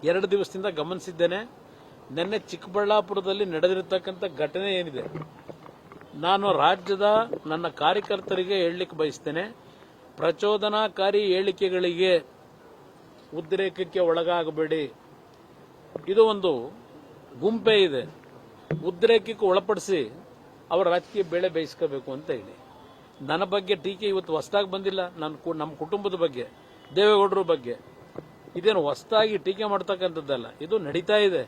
2 ದಿವಸದಿಂದ ಗಮನಿಸಿದ್ದೇನೆ. ನಿನ್ನೆ ಚಿಕ್ಕಬಳ್ಳಾಪುರದಲ್ಲಿ ನಡೆದಿರತಕ್ಕಂಥ ಘಟನೆ ಏನಿದೆ, ನಾನು ರಾಜ್ಯದ ನನ್ನ ಕಾರ್ಯಕರ್ತರಿಗೆ ಹೇಳಲಿಕ್ಕೆ ಬಯಸ್ತೇನೆ, ಪ್ರಚೋದನಾಕಾರಿ ಹೇಳಿಕೆಗಳಿಗೆ ಉದ್ರೇಕಕ್ಕೆ ಒಳಗಾಗಬೇಡಿ. ಇದು ಒಂದು ಗುಂಪೇ ಇದೆ, ಉದ್ರೇಕಕ್ಕೆ ಒಳಪಡಿಸಿ ಅವರ ರಾಜಕೀಯ ಬೇಳೆ ಬೇಯಿಸ್ಕೋಬೇಕು ಅಂತ ಹೇಳಿ. ನನ್ನ ಬಗ್ಗೆ ಟೀಕೆ ಇವತ್ತು ಹೊಸದಾಗಿ ಬಂದಿಲ್ಲ. ನಮ್ಮ ಕುಟುಂಬದ ಬಗ್ಗೆ, ದೇವೇಗೌಡರ ಬಗ್ಗೆ ಇದೇನು ಹೊಸದಾಗಿ ಟೀಕೆ ಮಾಡ್ತಕ್ಕಂಥದ್ದಲ್ಲ. ಇದು ನಡೀತಾ ಇದೆ,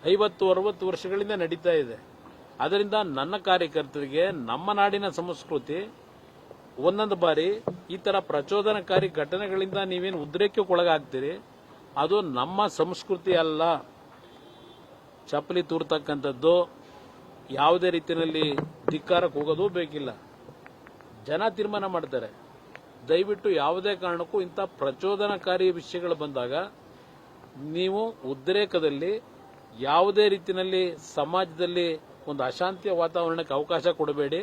50-60 ವರ್ಷಗಳಿಂದ ನಡೀತಾ ಇದೆ. ಅದರಿಂದ ನನ್ನ ಕಾರ್ಯಕರ್ತರಿಗೆ ನಮ್ಮ ನಾಡಿನ ಸಂಸ್ಕೃತಿ, ಒಂದೊಂದು ಬಾರಿ ಈ ತರ ಪ್ರಚೋದನಕಾರಿ ಘಟನೆಗಳಿಂದ ನೀವೇನು ಉದ್ರೇಕಕ್ಕೆ ಒಳಗಾಗ್ತೀರಿ, ಅದು ನಮ್ಮ ಸಂಸ್ಕೃತಿ ಅಲ್ಲ. ಚಪ್ಪಲಿ ತೂರ್ತಕ್ಕಂಥದ್ದು, ಯಾವುದೇ ರೀತಿಯಲ್ಲಿ ಧಿಕ್ಕಾರಕ್ಕೆ ಹೋಗೋದು ಬೇಕಿಲ್ಲ. ಜನ ತೀರ್ಮಾನ ಮಾಡ್ತಾರೆ. ದಯವಿಟ್ಟು ಯಾವುದೇ ಕಾರಣಕ್ಕೂ ಇಂಥ ಪ್ರಚೋದನಕಾರಿ ವಿಷಯಗಳು ಬಂದಾಗ ನೀವು ಉದ್ರೇಕದಲ್ಲಿ ಯಾವುದೇ ರೀತಿಯಲ್ಲಿ ಸಮಾಜದಲ್ಲಿ ಒಂದು ಅಶಾಂತಿಯ ವಾತಾವರಣಕ್ಕೆ ಅವಕಾಶ ಕೊಡಬೇಡಿ.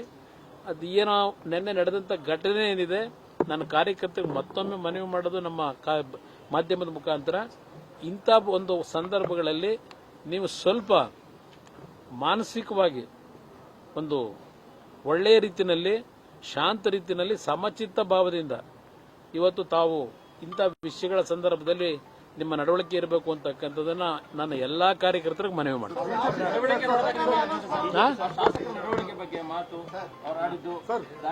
ಅದು ಏನೋ ನಿನ್ನೆ ನಡೆದಂಥ ಘಟನೆ ಏನಿದೆ, ನನ್ನ ಕಾರ್ಯಕರ್ತರಿಗೆ ಮತ್ತೊಮ್ಮೆ ಮನವಿ ಮಾಡೋದು ನಮ್ಮ ಮಾಧ್ಯಮದ ಮುಖಾಂತರ, ಇಂಥ ಒಂದು ಸಂದರ್ಭಗಳಲ್ಲಿ ನೀವು ಸ್ವಲ್ಪ ಮಾನಸಿಕವಾಗಿ ಒಂದು ಒಳ್ಳೆಯ ರೀತಿಯಲ್ಲಿ, ಶಾಂತ ರೀತಿಯಲ್ಲಿ, ಸಮಚಿತ್ತ ಭಾವದಿಂದ ಇವತ್ತು ತಾವು ಇಂಥ ವಿಷಯಗಳ ಸಂದರ್ಭದಲ್ಲಿ ನಿಮ್ಮ ನಡವಳಿಕೆ ಇರಬೇಕು ಅಂತಕ್ಕಂಥದ್ದನ್ನ ನನ್ನ ಎಲ್ಲಾ ಕಾರ್ಯಕರ್ತರಿಗೆ ಮನವಿ ಮಾಡ್ತೀನಿ.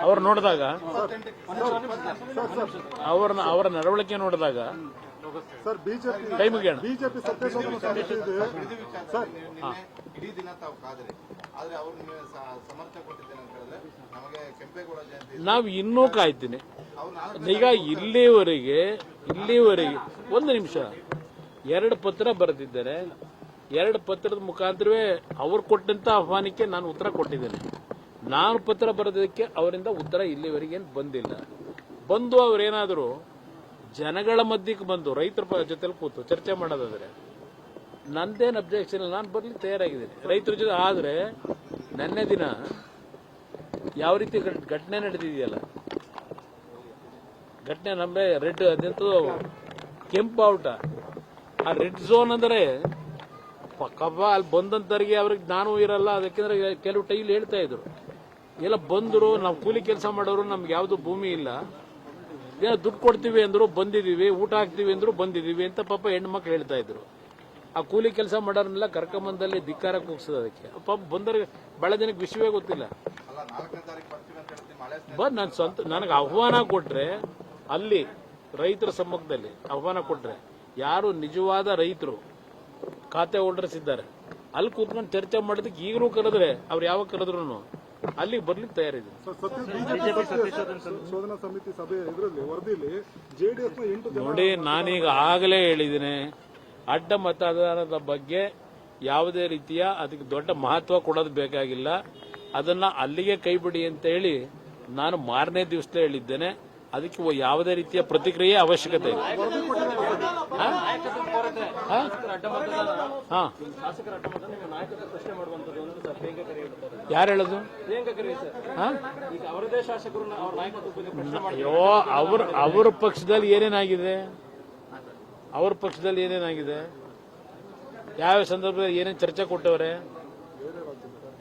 ಅವ್ರು ನೋಡಿದಾಗ, ಅವರ ನಡವಳಿಕೆ ನೋಡಿದಾಗ ಸರ್, ಕೈ ಮುಗಿಯೋಣ. ಬಿಜೆಪಿ ಸತ್ಯಶೋಧನಾ ಸಮಿತಿ ಇದೆ ಸರ್. ಇಡೀ ದಿನ ತಾವು ಕಾದ್ರೆ, ಆದ್ರೆ ಅವ್ರು ಸಮರ್ಥನೆ ಕೊಟ್ಟಿದ್ದೇನೆ ಅಂತ ಹೇಳಿದ್ರೆ ನಮಗೆ ಕೆಂಪೇಗೌಡ ಜಯಂತಿ ನಾವು ಇನ್ನೂ ಕಾಯ್ತೀನಿ. ಈಗ ಇಲ್ಲಿವರೆಗೆ ಒಂದು ನಿಮಿಷ 2 ಪತ್ರ ಬರೆದಿದ್ದಾರೆ. 2 ಪತ್ರದ ಮುಖಾಂತರವೇ ಅವ್ರು ಕೊಟ್ಟಂತ ಆಹ್ವಾನಕ್ಕೆ ನಾನು ಉತ್ತರ ಕೊಟ್ಟಿದ್ದೇನೆ. ನಾನು ಪತ್ರ ಬರೆದಕ್ಕೆ ಅವರಿಂದ ಉತ್ತರ ಇಲ್ಲಿವರೆಗೆ ಬಂದಿಲ್ಲ. ಬಂದು ಅವರೇನಾದರೂ ಜನಗಳ ಮಧ್ಯಕ್ಕೆ ಬಂದು ರೈತರ ಜೊತೆಲಿ ಕೂತು ಚರ್ಚೆ ಮಾಡೋದಾದ್ರೆ ನಂದೇನು ಅಬ್ಜೆಕ್ಷನ್ ಇಲ್ಲ, ನಾನು ಬರ್ಲಿಕ್ಕೆ ತಯಾರಾಗಿದ್ದೀನಿ ರೈತರ ಜೊತೆ. ಆದರೆ ನೆನ್ನೆ ದಿನ ಯಾವ ರೀತಿ ಘಟನೆ ನಡೆದಿದೆಯಲ್ಲ, ಘಟನೆ ನಮಗೆ ರೆಡ್ ಅದಂತೂ ಕೆಂಪು ಔಟ. ಆ ರೆಡ್ ಝೋನ್ ಅಂದರೆ ಕಬ್ಬ ಅಲ್ಲಿ ಬಂದಂತರಿಗೆ ಅವ್ರಿಗೆ ಜ್ಞಾನವೂ ಇರಲ್ಲ. ಅದಕ್ಕೆಂದ್ರೆ ಕೆಲವು ಟೈಲ್ ಹೇಳ್ತಾ ಇದ್ರು, ಎಲ್ಲ ಬಂದರು, ನಾವು ಕೂಲಿ ಕೆಲಸ ಮಾಡೋರು, ನಮ್ಗೆ ಯಾವುದು ಭೂಮಿ ಇಲ್ಲ, ಏನೋ ದುಡ್ಡು ಕೊಡ್ತೀವಿ ಅಂದ್ರು ಬಂದಿದೀವಿ, ಊಟ ಹಾಕ್ತೀವಿ ಅಂದ್ರು ಬಂದಿದೀವಿ ಅಂತ ಪಾಪ ಹೆಣ್ಮಕ್ಳು ಹೇಳ್ತಾ ಇದ್ರು. ಆ ಕೂಲಿ ಕೆಲಸ ಮಾಡೋರ್ನೆಲ್ಲ ಕರ್ಕೊಂಬಂದಲ್ಲಿ ಧಿಕ್ಕಾರಕ್ಕೆ ಹೋಗ್ಸೋದು. ಅದಕ್ಕೆ ಪಾಪ ಬಂದವ್ರಿಗೆ ಬಹಳ ಜನಕ್ಕೆ ವಿಷಯವೇ ಗೊತ್ತಿಲ್ಲ. ಬಂದ್ ನಾನು ಸ್ವಂತ ನನಗೆ ಆಹ್ವಾನ ಕೊಟ್ರೆ, ಅಲ್ಲಿ ರೈತರ ಸಮ್ಮುಖದಲ್ಲಿ ಆಹ್ವಾನ ಕೊಟ್ರೆ, ಯಾರು ನಿಜವಾದ ರೈತರು ಖಾತೆ ಹೋಲ್ಡರ್ಸ್ ಇದ್ದಾರೆ ಅಲ್ಲಿ ಕೂತ್ಕೊಂಡು ಚರ್ಚೆ ಮಾಡೋದಕ್ಕೆ ಈಗಲೂ ಕರೆದ್ರೆ ಅವ್ರು ಯಾವಾಗ ಕರೆದ್ರು ಅಲ್ಲಿಗೆ ಬರ್ಲಿಕ್ಕೆ ತಯಾರಿದೆ. ಶೋಧನಾ ಸಮಿತಿ ಸಭೆ ಇದರಲ್ಲಿ ವರದಿಯಲ್ಲಿ ಜೆಡಿಎಸ್ 8 ಜನ. ನೋಡಿ, ನಾನೀಗ ಆಗಲೇ ಹೇಳಿದ್ದೀನಿ, ಅಡ್ಡ ಮತದಾನದ ಬಗ್ಗೆ ಯಾವುದೇ ರೀತಿಯ ಅದಕ್ಕೆ ದೊಡ್ಡ ಮಹತ್ವ ಕೊಡೋದು ಬೇಕಾಗಿಲ್ಲ. ಅದನ್ನ ಅಲ್ಲಿಗೆ ಕೈಬಿಡಿ ಅಂತ ಹೇಳಿ ನಾನು ಮಾರನೇ ದಿವಸಲೇ ಹೇಳಿದ್ದೇನೆ. ಅದಕ್ಕೆ ಯಾವುದೇ ರೀತಿಯ ಪ್ರತಿಕ್ರಿಯೆ ಅವಶ್ಯಕತೆ ಇಲ್ಲ. ಯಾರು ಹೇಳೋದು? ಅಯ್ಯೋ, ಅವ್ರ ಪಕ್ಷದಲ್ಲಿ ಏನೇನಾಗಿದೆ, ಯಾವ ಸಂದರ್ಭದಲ್ಲಿ ಏನೇನು ಚರ್ಚೆ ಕೊಟ್ಟವ್ರೆ,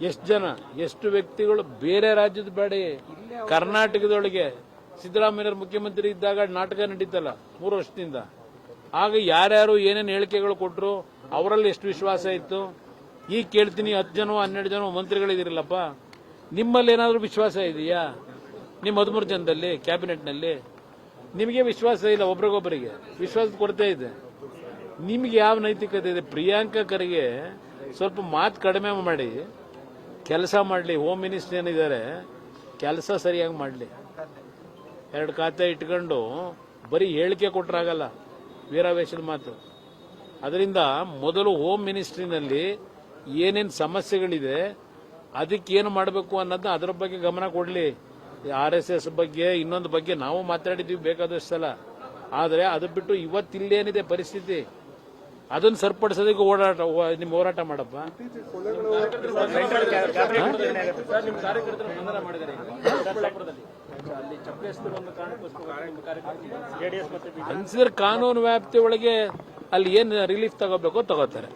ಎಷ್ಟು ಜನ, ಎಷ್ಟು ವ್ಯಕ್ತಿಗಳು, ಬೇರೆ ರಾಜ್ಯದ ಬೇಡ, ಕರ್ನಾಟಕದೊಳಗೆ ಸಿದ್ದರಾಮಯ್ಯರ ಮುಖ್ಯಮಂತ್ರಿ ಇದ್ದಾಗ ನಾಟಕ ನಡೀತಲ್ಲ 3 ವರ್ಷದಿಂದ, ಆಗ ಯಾರ್ಯಾರು ಏನೇನು ಹೇಳಿಕೆಗಳು ಕೊಟ್ಟರು, ಅವರಲ್ಲಿ ಎಷ್ಟು ವಿಶ್ವಾಸ ಇತ್ತು. ಈಗ ಕೇಳ್ತೀನಿ, 10 ಜನ 12 ಜನ ಮಂತ್ರಿಗಳಿದಿರಲ್ಲಪ್ಪ, ನಿಮ್ಮಲ್ಲಿ ಏನಾದರೂ ವಿಶ್ವಾಸ ಇದೆಯಾ? ನಿಮ್ಮ 13 ಜನದಲ್ಲಿ ಕ್ಯಾಬಿನೆಟ್ನಲ್ಲಿ ನಿಮಗೆ ವಿಶ್ವಾಸ ಇಲ್ಲ. ಒಬ್ರಿಗೊಬ್ಬರಿಗೆ ವಿಶ್ವಾಸದ ಕೊರತೆ ಇದೆ. ನಿಮ್ಗೆ ಯಾವ ನೈತಿಕತೆ ಇದೆ? ಪ್ರಿಯಾಂಕಾ ಖರ್ಗೆ ಸ್ವಲ್ಪ ಮಾತು ಕಡಿಮೆ ಮಾಡಿ ಕೆಲಸ ಮಾಡಲಿ. ಹೋಮ್ ಮಿನಿಸ್ಟರ್ ಏನಿದ್ದಾರೆ ಕೆಲಸ ಸರಿಯಾಗಿ ಮಾಡಲಿ. 2 ಖಾತೆ ಇಟ್ಕೊಂಡು ಬರೀ ಹೇಳಿಕೆ ಕೊಟ್ಟರಾಗಲ್ಲ, ವೀರಾವೇಶದ ಮಾತು. ಅದರಿಂದ ಮೊದಲು ಹೋಮ್ ಮಿನಿಸ್ಟ್ರಿನಲ್ಲಿ ಏನೇನು ಸಮಸ್ಯೆಗಳಿದೆ, ಅದಕ್ಕೇನು ಮಾಡಬೇಕು ಅನ್ನೋದು ಅದರ ಬಗ್ಗೆ ಗಮನ ಕೊಡಲಿ. RSS ಬಗ್ಗೆ, ಇನ್ನೊಂದು ಬಗ್ಗೆ ನಾವು ಮಾತಾಡಿದ್ದೀವಿ ಬೇಕಾದಷ್ಟು ಸಲ. ಆದರೆ ಅದು ಬಿಟ್ಟು ಇವತ್ತಿಲ್ಲೇನಿದೆ ಪರಿಸ್ಥಿತಿ, ಅದನ್ನು ಸರಿಪಡಿಸೋದಕ್ಕೆ ನಿಮ್ಮ ಹೋರಾಟ ಮಾಡಪ್ಪ. ಅಲ್ಲಿ ಚಪ್ಪಲಿಸ್ತರು ಒಂದು ಜೆಡಿಎಸ್ ಮತ್ತೆ ಕನ್ಸಿಡರ್ ಕಾನೂನು ವ್ಯಾಪ್ತಿ ಒಳಗೆ ಅಲ್ಲಿ ಏನು ರಿಲೀಫ್ ತಗೋಬೇಕೋ ತಗೋತಾರೆ.